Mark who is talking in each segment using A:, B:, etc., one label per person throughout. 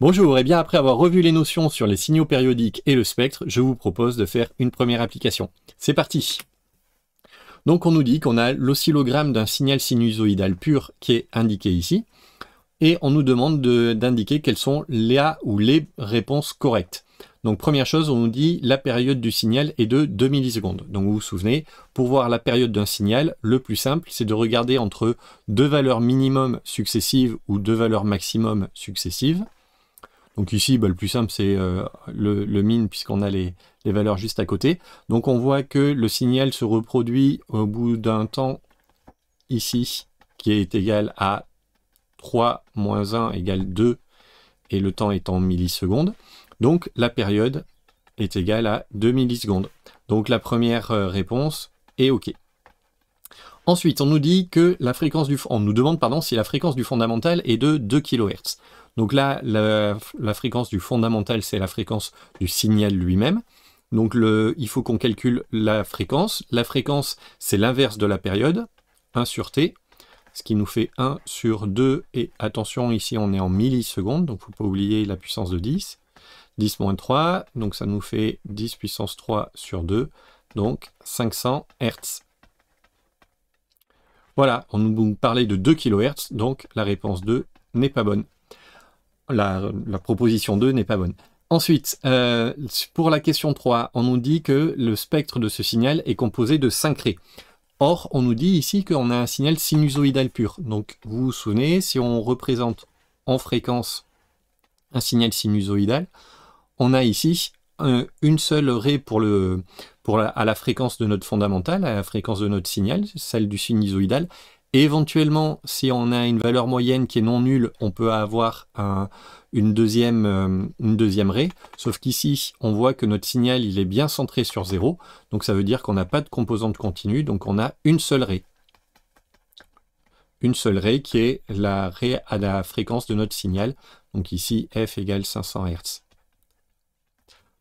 A: Bonjour, et bien après avoir revu les notions sur les signaux périodiques et le spectre, je vous propose de faire une première application. C'est parti! Donc on nous dit qu'on a l'oscillogramme d'un signal sinusoïdal pur qui est indiqué ici, et on nous demande d'indiquer quelles sont les réponses correctes. Donc première chose, on nous dit la période du signal est de 2 millisecondes. Donc vous vous souvenez, pour voir la période d'un signal, le plus simple, c'est de regarder entre deux valeurs minimum successives ou deux valeurs maximum successives. Donc ici, le plus simple, c'est le min, puisqu'on a les valeurs juste à côté. Donc on voit que le signal se reproduit au bout d'un temps, ici, qui est égal à 3 moins 1 égale 2, et le temps est en millisecondes. Donc la période est égale à 2 millisecondes. Donc la première réponse est OK. Ensuite, on nous dit que la fréquence on nous demande si la fréquence du fondamental est de 2 kHz. Donc là, la fréquence du fondamental, c'est la fréquence du signal lui-même. Donc il faut qu'on calcule la fréquence. La fréquence, c'est l'inverse de la période, 1 sur t, ce qui nous fait 1 sur 2. Et attention, ici, on est en millisecondes, donc il ne faut pas oublier la puissance de 10. 10 moins 3, donc ça nous fait 10 puissance 3 sur 2, donc 500 Hz. Voilà, on nous parlait de 2 kHz, donc la réponse 2 n'est pas bonne. La proposition 2 n'est pas bonne. Ensuite, pour la question 3, on nous dit que le spectre de ce signal est composé de 5 raies. Or, on nous dit ici qu'on a un signal sinusoïdal pur. Donc, vous vous souvenez, si on représente en fréquence un signal sinusoïdal, on a ici une seule raie à la fréquence de notre fondamental, à la fréquence de notre signal, celle du sinusoïdal. Et éventuellement, si on a une valeur moyenne qui est non nulle, on peut avoir une deuxième raie. Sauf qu'ici, on voit que notre signal il est bien centré sur 0. Donc ça veut dire qu'on n'a pas de composante continue, donc on a une seule raie. Une seule raie qui est la raie à la fréquence de notre signal. Donc ici, f égale 500 Hz.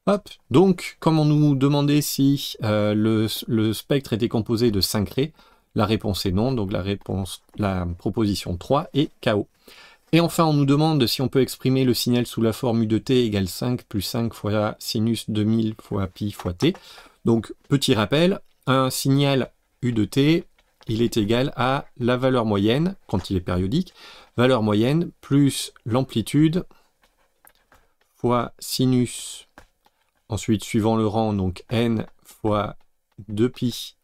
A: Hop, donc, comme on nous demandait si le spectre était composé de 5 raies, la réponse est non, donc la proposition 3 est KO. Et enfin, on nous demande si on peut exprimer le signal sous la forme u de t égale 5 plus 5 fois sinus 2000 fois pi fois t. Donc, petit rappel, un signal u de t, il est égal à la valeur moyenne, quand il est périodique, valeur moyenne plus l'amplitude fois sinus. Ensuite, suivant le rang, donc n fois 2pi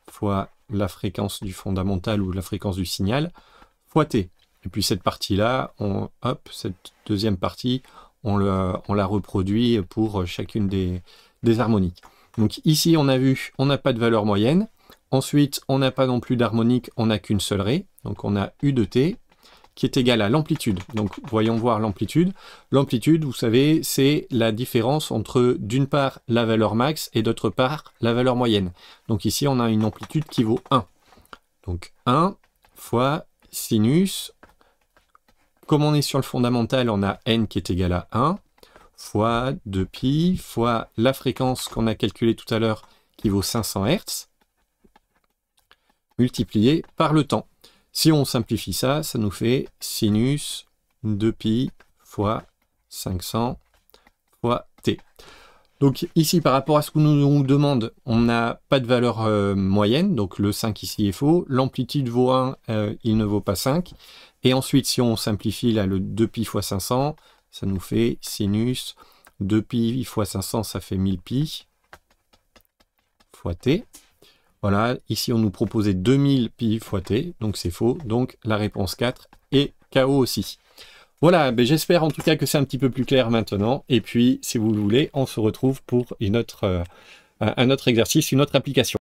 A: fois la fréquence du fondamental ou la fréquence du signal, fois t. Et puis cette partie-là, cette deuxième partie, on la reproduit pour chacune des harmoniques. Donc ici, on a vu, on n'a pas de valeur moyenne. Ensuite, on n'a pas non plus d'harmonique, on n'a qu'une seule raie. Donc on a u de t, qui est égal à l'amplitude. Donc, voyons voir l'amplitude. L'amplitude, vous savez, c'est la différence entre, d'une part, la valeur max et d'autre part, la valeur moyenne. Donc ici, on a une amplitude qui vaut 1. Donc 1 fois sinus. Comme on est sur le fondamental, on a n qui est égal à 1 fois 2pi fois la fréquence qu'on a calculée tout à l'heure qui vaut 500 Hz multiplié par le temps. Si on simplifie ça, ça nous fait sinus 2pi fois 500 fois t. Donc ici, par rapport à ce qu'on nous demande, on n'a pas de valeur moyenne, donc le 5 ici est faux. L'amplitude vaut 1, il ne vaut pas 5. Et ensuite, si on simplifie là, le 2pi fois 500, ça nous fait sinus 2pi fois 500, ça fait 1000pi fois t. Voilà, ici on nous proposait 2000 pi fois t, donc c'est faux. Donc la réponse 4 est KO aussi. Voilà, j'espère en tout cas que c'est un petit peu plus clair maintenant. Et puis, si vous le voulez, on se retrouve pour un autre exercice, une autre application.